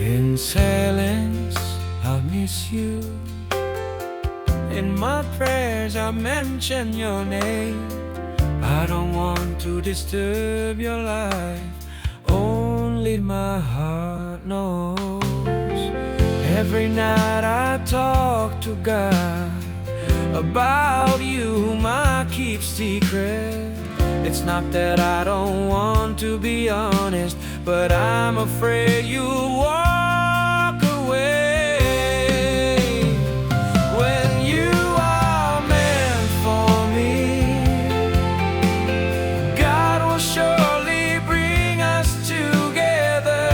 In silence, I'll miss you. In my prayers, I'll mention your name. I don't want to disturb your life, only my heart knows. Every night I talk to God about you, whom I keep secret. It's not that I don't want to be honest, but I'm afraid you'll walk away. When you are meant for me, God will surely bring us together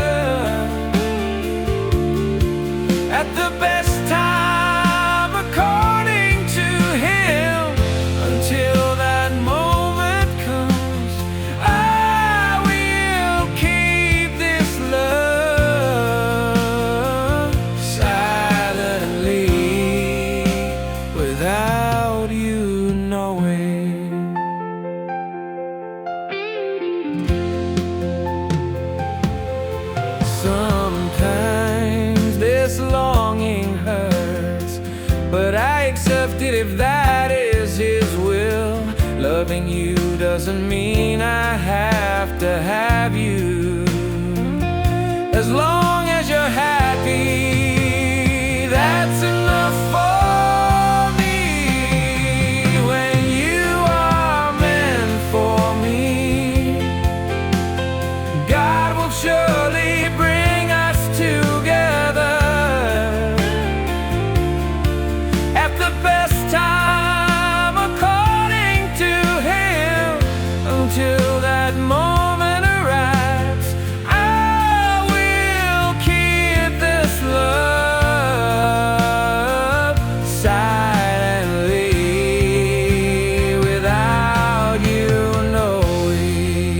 at the best time according to Him. Until that moment comes, I will keep this love silently without you knowing. Sometimes this longing hurts, but I accept it if that is His will. Loving you doesn't mean I have to have you. As long as you're happy, that's enough for me. When you are meant for me, God will surely bring us together at the best time according to Him. Until that moment arrives, I will keep this love silently without you knowing.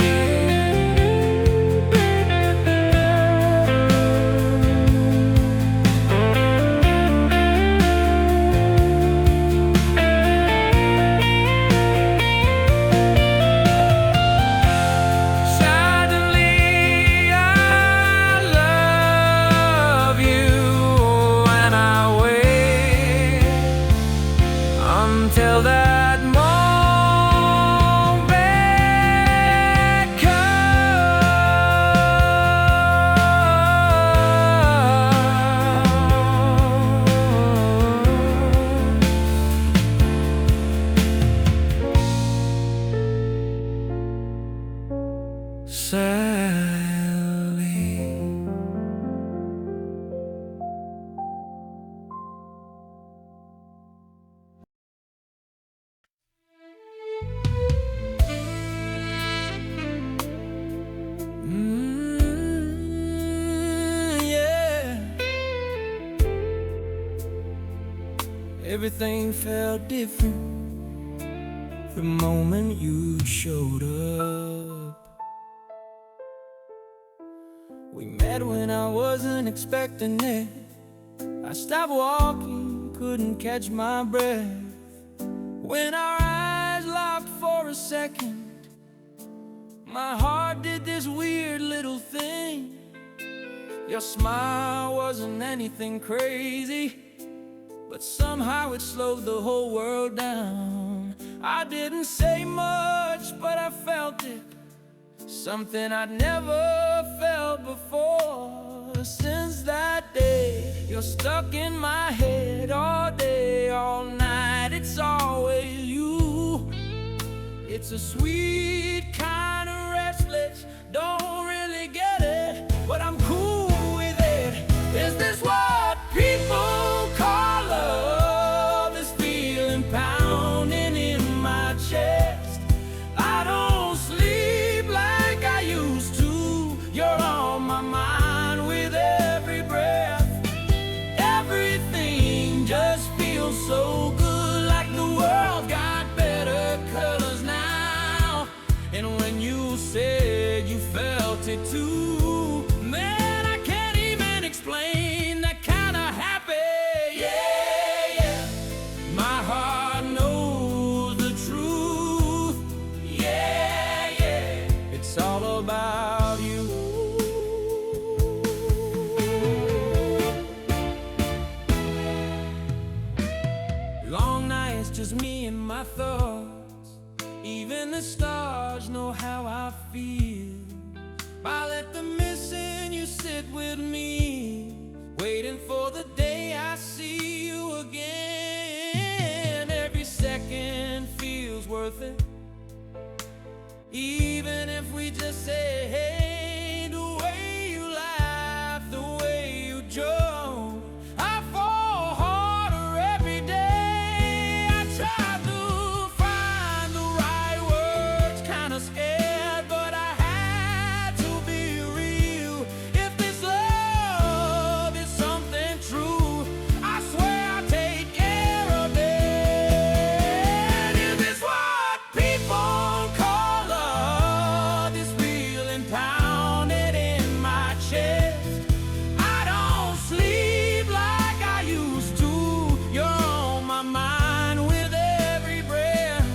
Suddenly I love you, and I wait until that moment comes. Sadly, yeah. Everything felt different the moment you showed up. We met when I wasn't expecting it. I stopped walking, couldn't catch my breath. When our eyes locked for a second, my heart did this weird little thing. Your smile wasn't anything crazy, but somehow it slowed the whole world down. I didn't say much, but I felt it. Something I'd never felt before. Since that day, you're stuck in my head all day, all night. It's always you. It's a sweet kind of restless. Don't really get it, but I'm cool with it. Is this what people call love? This feeling pounding in my chest. I don't sleep like I used to. You're on my mind with every breath. Everything just feels so good, like the world got better colors now. And just me and my thoughts. Even the stars know how I feel. I let the missing you sit with me, waiting for the day I see you again. Every second feels worth it, even if we just say, hey, the way you laugh, the way you joke, I fall harder every day. I try to find the right words, kinda scared, but I had to be real. If this love is something true, I swear I'll take care of it. Is this what people call love? This feeling pounded in my chest. I don't sleep like I used to. You're on my mind with every breath.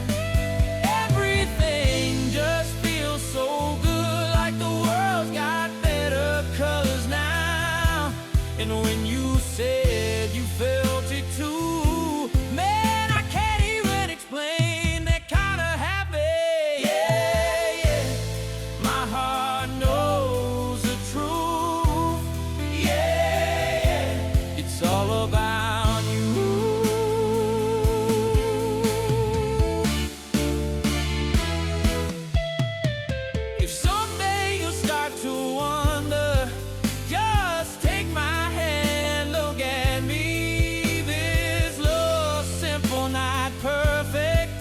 Everything just feels so good, like the world's got better colors now. And when you said you felt it too, man, I can't even explain that kind of happy. Yeah, yeah. My heart knows the truth. Yeah, yeah. It's all about you. If someday you start to wonder, just take my hand, look at me. This love's simple, not perfect,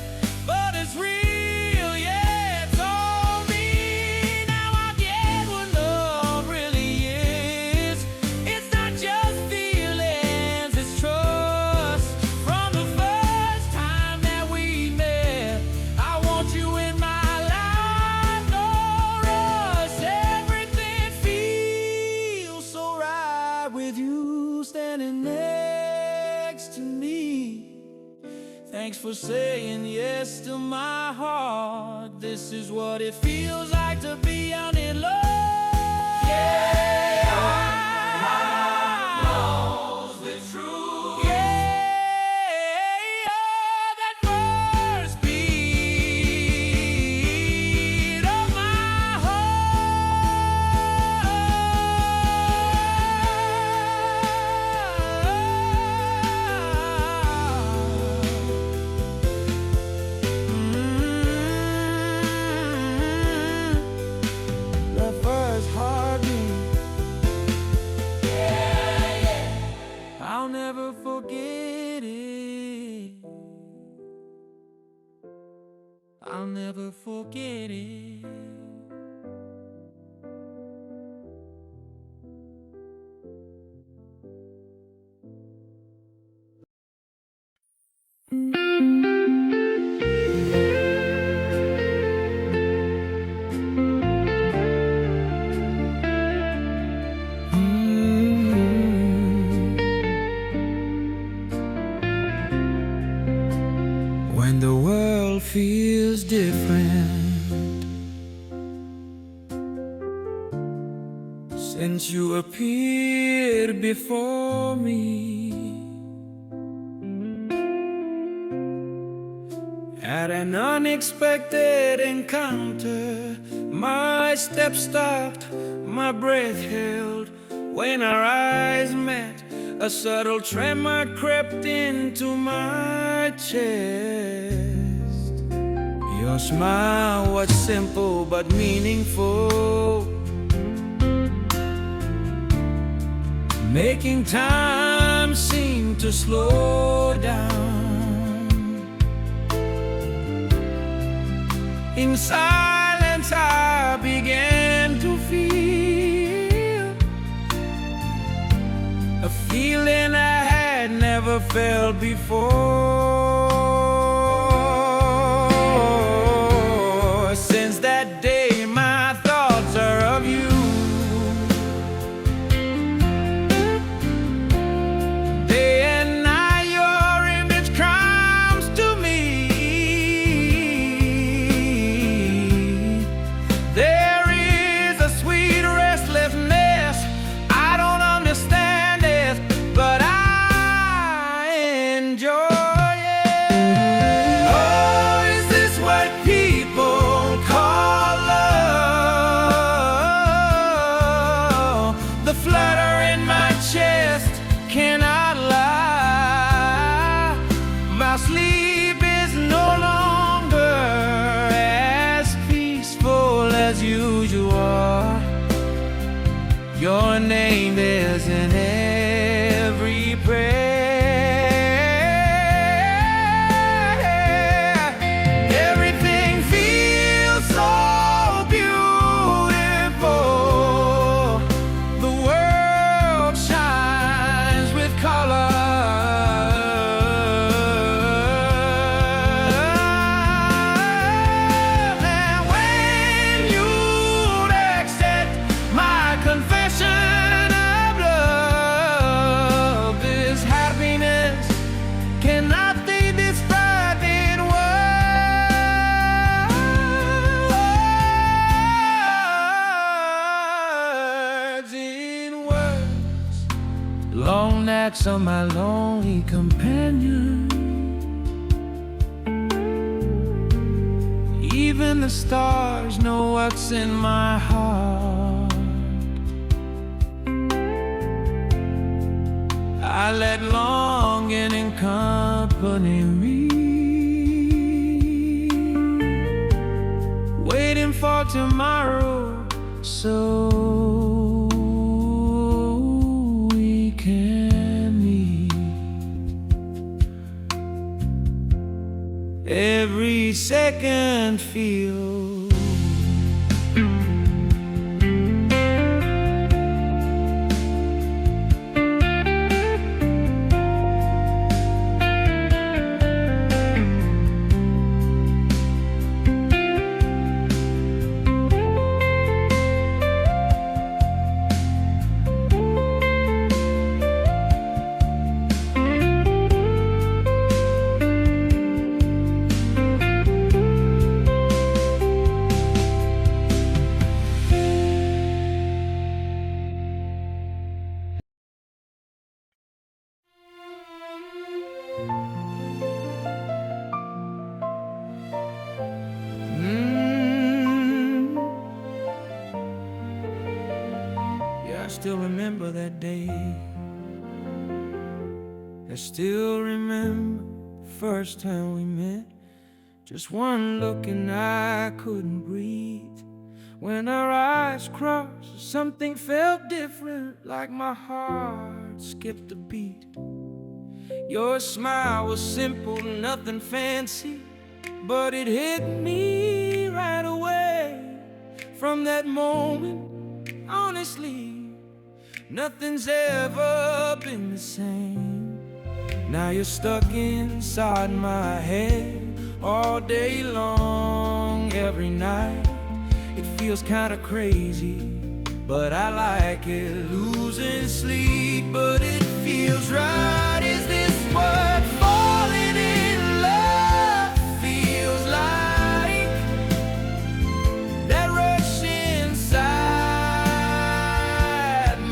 but it's real, yeah, it's all me. Now I get what love really is. It's not just feelings, it's trust. From the first time that we met, I want you in my life, no rush. Everything feels so right with you standing next to me. Thanks for saying yes to my heart. This is what it feels like to be in love. Yeah, knows the truth. Yeah, that first beat of my the first heartbeat. Yeah, yeah. I'll never forget it. I'll never forget it. When the world feels different, since you appeared before me, at an unexpected encounter, my steps stopped, my breath held. When our eyes met, a subtle tremor crept into my chest. Your smile was simple but meaningful, making time seem to slow down. In silence I began to feel a feeling I had never felt before. Since that day my thoughts are of you. Day and night your image comes to me. There is a sweet restlessness, I don't understand it, but I enjoy it. inside my chest cannot lie. My sleep is no longer as peaceful as usual. Your name is in every prayer. Everything feels so beautiful. The world shines with color. And when you accept my confession of love, this happiness cannot be described in words. In words, long nights are my lonely companion. Even the stars know what's in my heart. I let longing and company me, waiting for tomorrow so we can meet. Every second feels I still remember that day. I still remember the first time we met. Just one look and I couldn't breathe. When our eyes crossed, something felt different, like my heart skipped a beat. Your smile was simple, nothing fancy, but it hit me right away. From that moment, honestly, nothing's ever been the same. Now you're stuck inside my head all day long, every night. It feels kinda crazy, but I like it. Losing sleep, but it feels right. Is this what falling in love feels like? That rush inside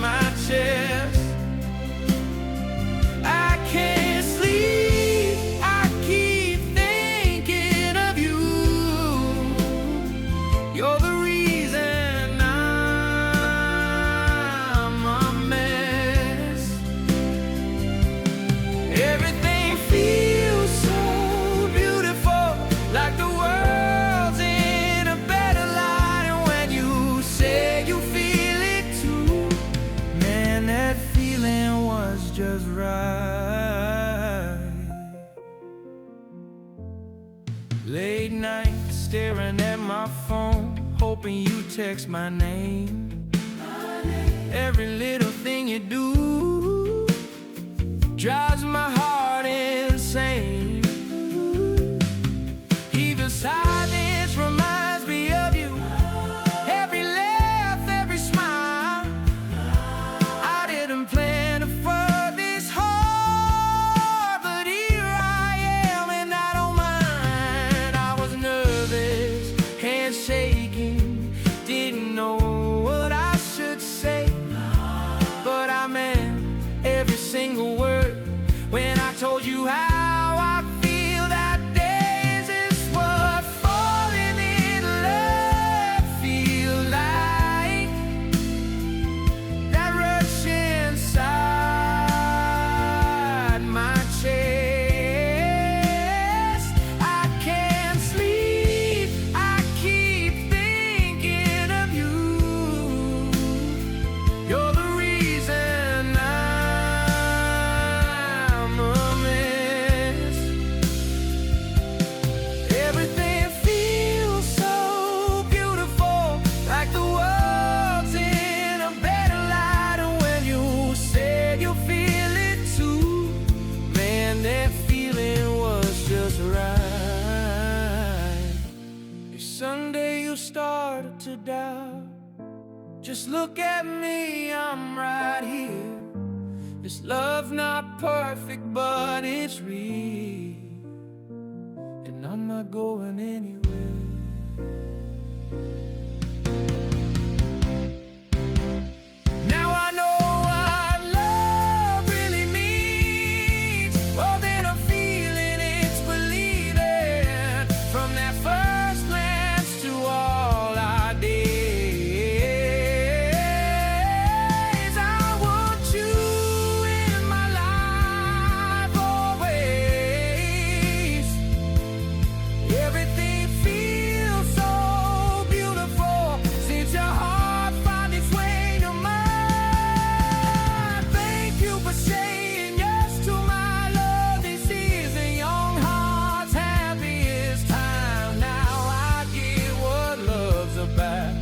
my chest. I can't sleep, I keep thinking of you. You're the reason I'm a mess. Everything feels so beautiful, like the world's in a better light. And when you say you feel it too, man, that feeling was just right. Late night, staring at my phone, hoping you text my name. Every little thing you do drives my heart insane. Even silence reminds me of you. Every laugh, every smile. I didn't plan to fuck this hard, but here I am and I don't mind. I was nervous, hands shaking, didn't know what I should say, but I meant every single word This love not perfect, but it's real, and I'm not going anywhere. Now I know what love really means, more than a feeling, it's believing. From that first glance to all I did, I want you in my life always. Everything feels so beautiful since your heart found its way to mine. Thank you for saying yes to my love. This is a young heart's happiest time. Now I get what love's about.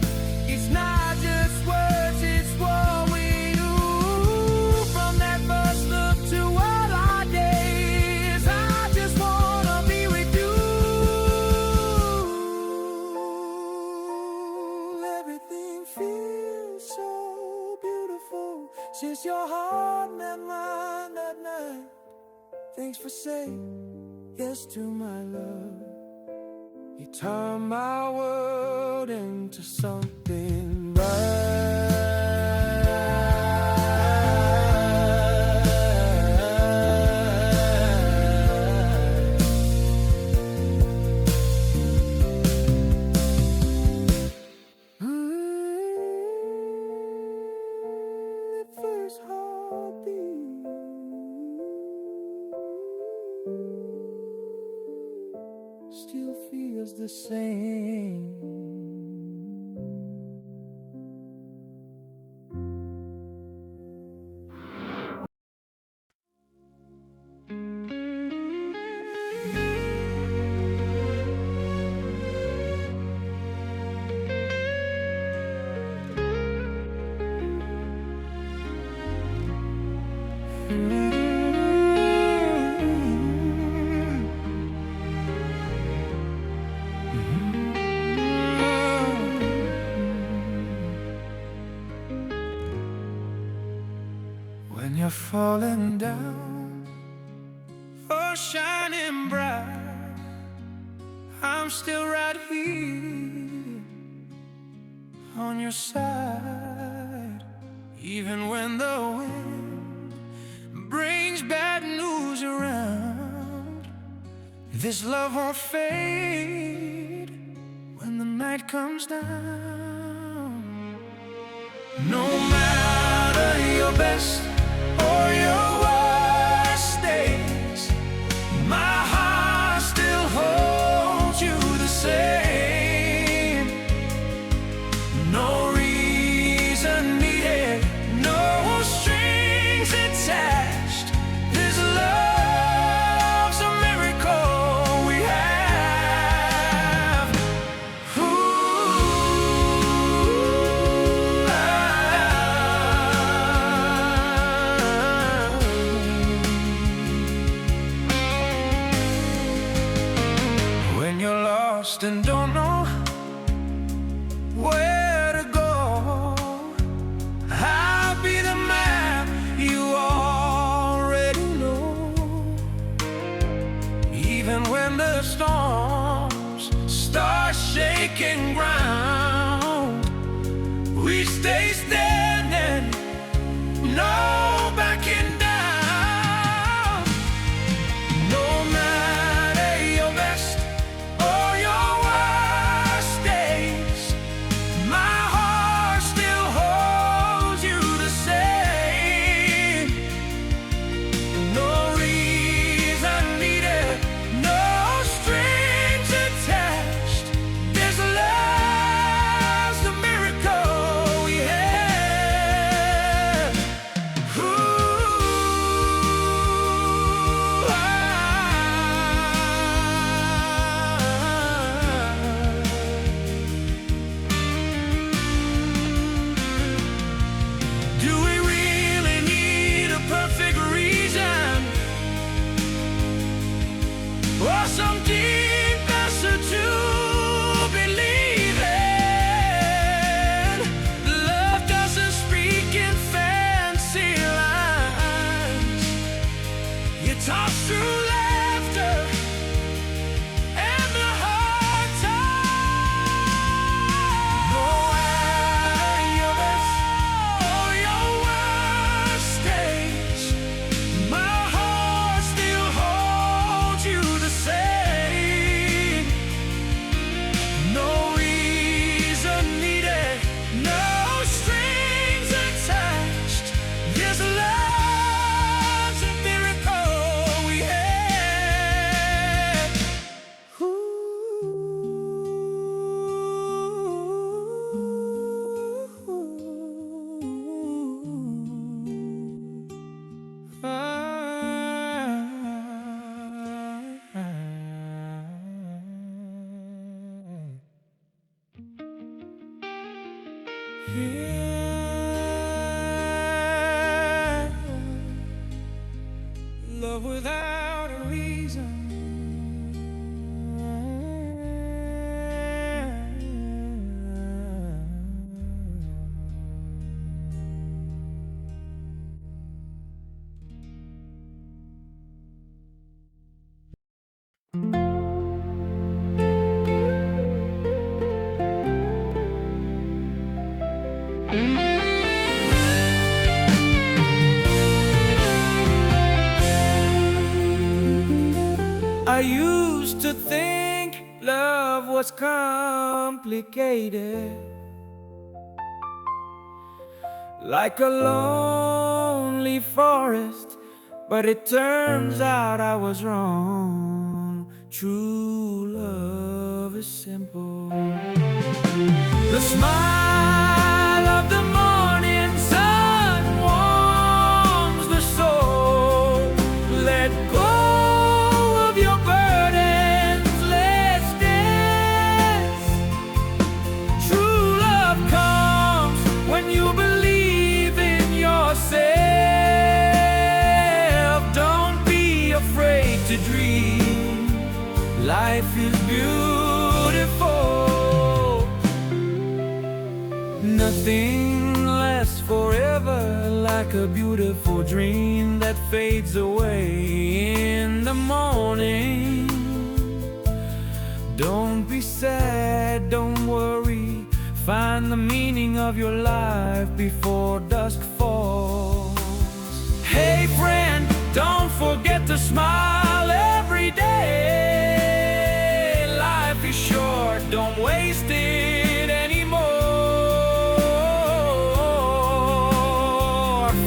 It's not just words, it's what we do. From that first look to all our days, I just wanna be with you. Everything feels so beautiful since your heart met mine that night. Thanks for saying yes to my love. You turned my world into something That first heartbeat still feels the same. When you're falling down or shining bright, I'm still right here on your side. Even when the wind brings bad news around, this love won't fade when the night comes down. No matter your best or your worst days, my heart still holds you the same. No reason needed, no strings attached. This love's a miracle we have. Ooh, I used to think love was complicated, like a lonely forest, but it turns out I was wrong. True love is simple. The smile of the morning sun warms the soul. Let go of your burdens, let's dance. True love comes when you believe in yourself. Don't be afraid to dream. Life is beautiful. Nothing lasts forever like a beautiful dream that fades away in the morning. Don't be sad, don't worry. Find the meaning of your life before dusk falls. Hey friend, don't forget to smile every day. Life is short, don't waste it anymore.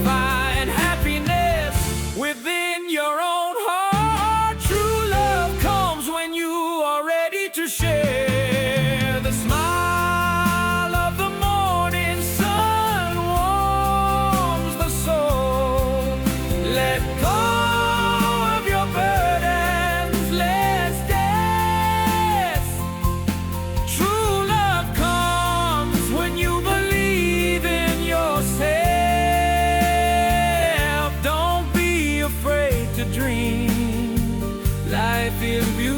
Find happiness within your own heart. True love comes when you are ready to share. The smile of the morning sun warms the soul. Let go of your burdens, let's dance. True love comes when you believe in yourself. Don't be afraid to dream. Life is beautiful.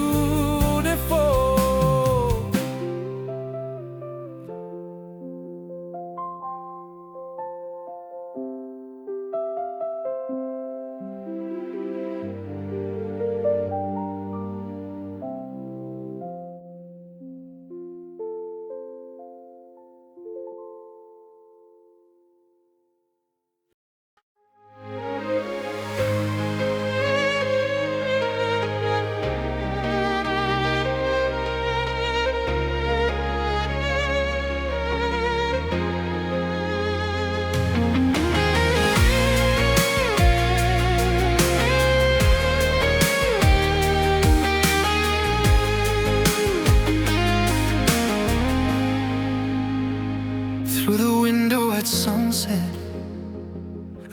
Through the window at sunset,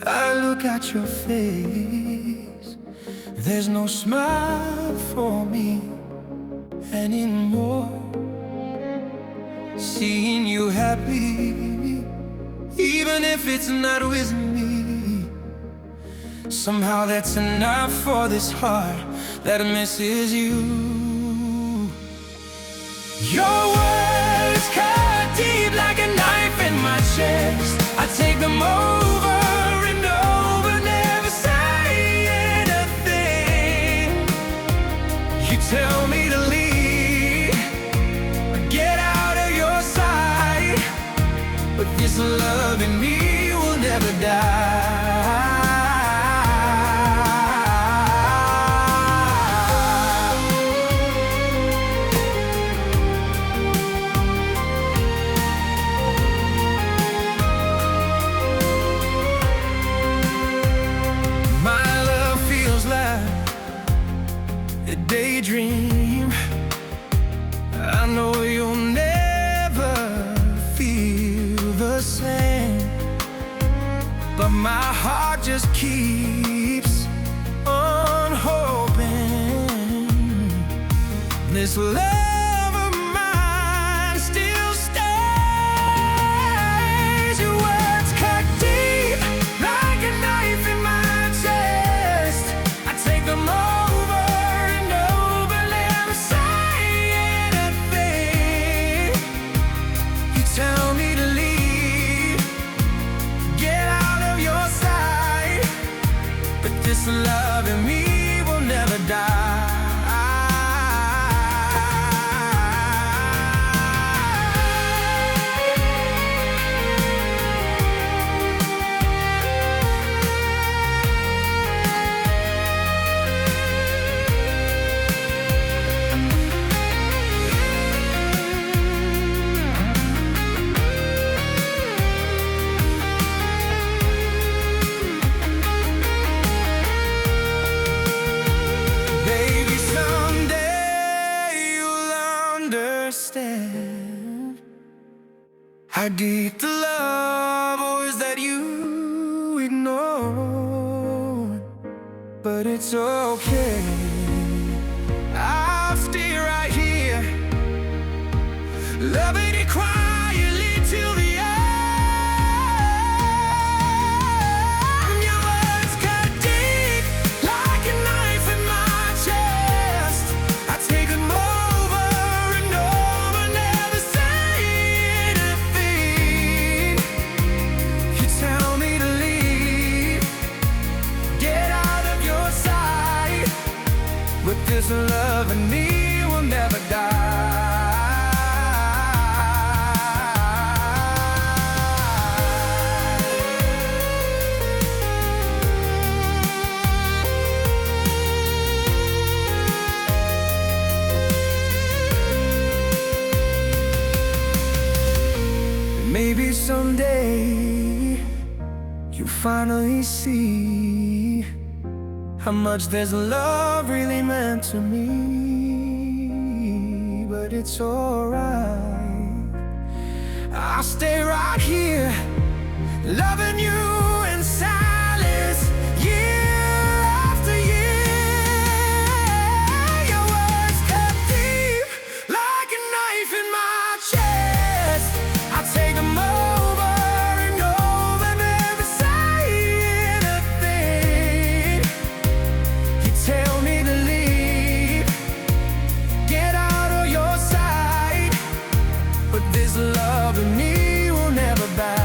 I look at your face. There's no smile for me anymore. Seeing you happy, even if it's not with me, somehow that's enough for this heart that misses you. Your words cut deep like a knife in my chest. I take them over and over, never saying a thing. You tell me to leave, get out of your sight, but this love in me will never die. Daydream, I know you'll never feel the same, but my heart just keeps on hoping this love of mine still stays. Your words cut deep like a knife in my chest. I take them all love in me will never die. I get the love, or is that you ignore? But it's okay, I'll stay right here, loving it quietly till the end. Your words cut deep like a knife in my chest. I take them over and over, never say anything. You tell me to leave, get out of your sight, but this love in me will never die. Maybe someday you finally see how much this love really meant to me. But it's alright, I'll stay right here, loving you in silence, year after year. Your words cut deep like a knife in my chest. I take them over and over, never say anything. You tell me to leave, get out of your sight, but this love in me will never back.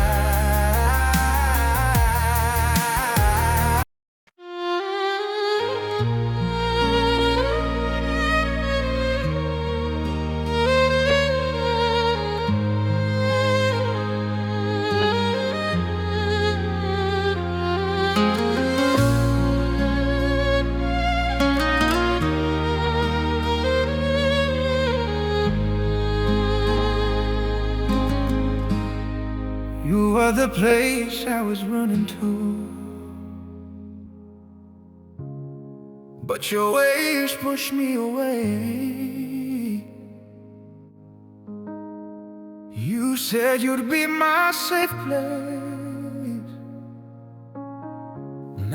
You were the place I was running to, but your waves pushed me away. You said you'd be my safe place.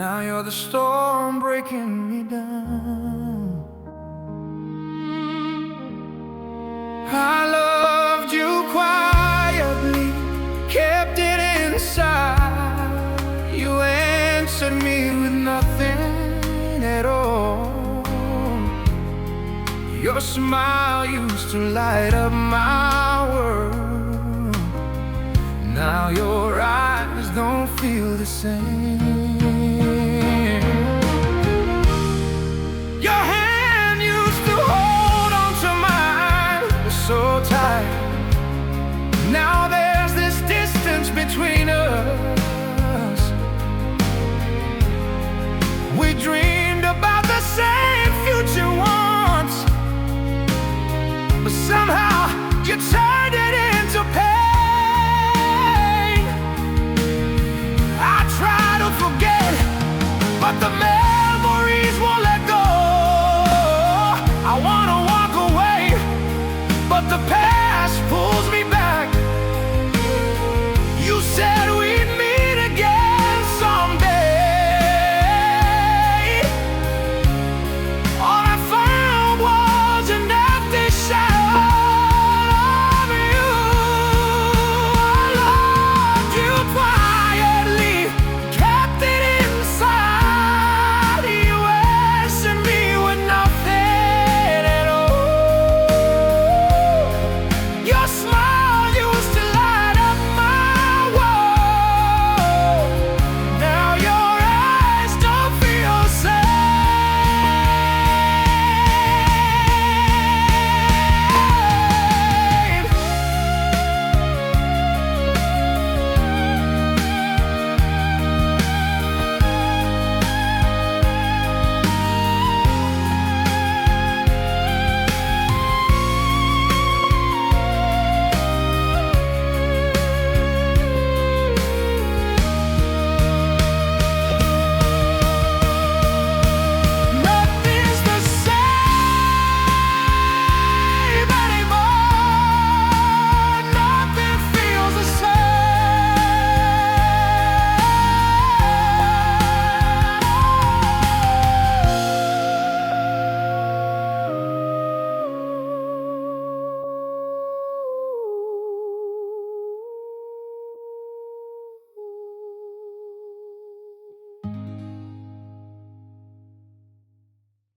Now you're the storm breaking me down. I loved you quietly, kept it inside. You answered me with nothing at all. Your smile used to light up my world. Now your eyes don't feel the same. Your hand used to hold on to mine so tight. Now there's this distance between us. We dreamed about the same future once, but somehow you turned it into pain. I try to forget, but the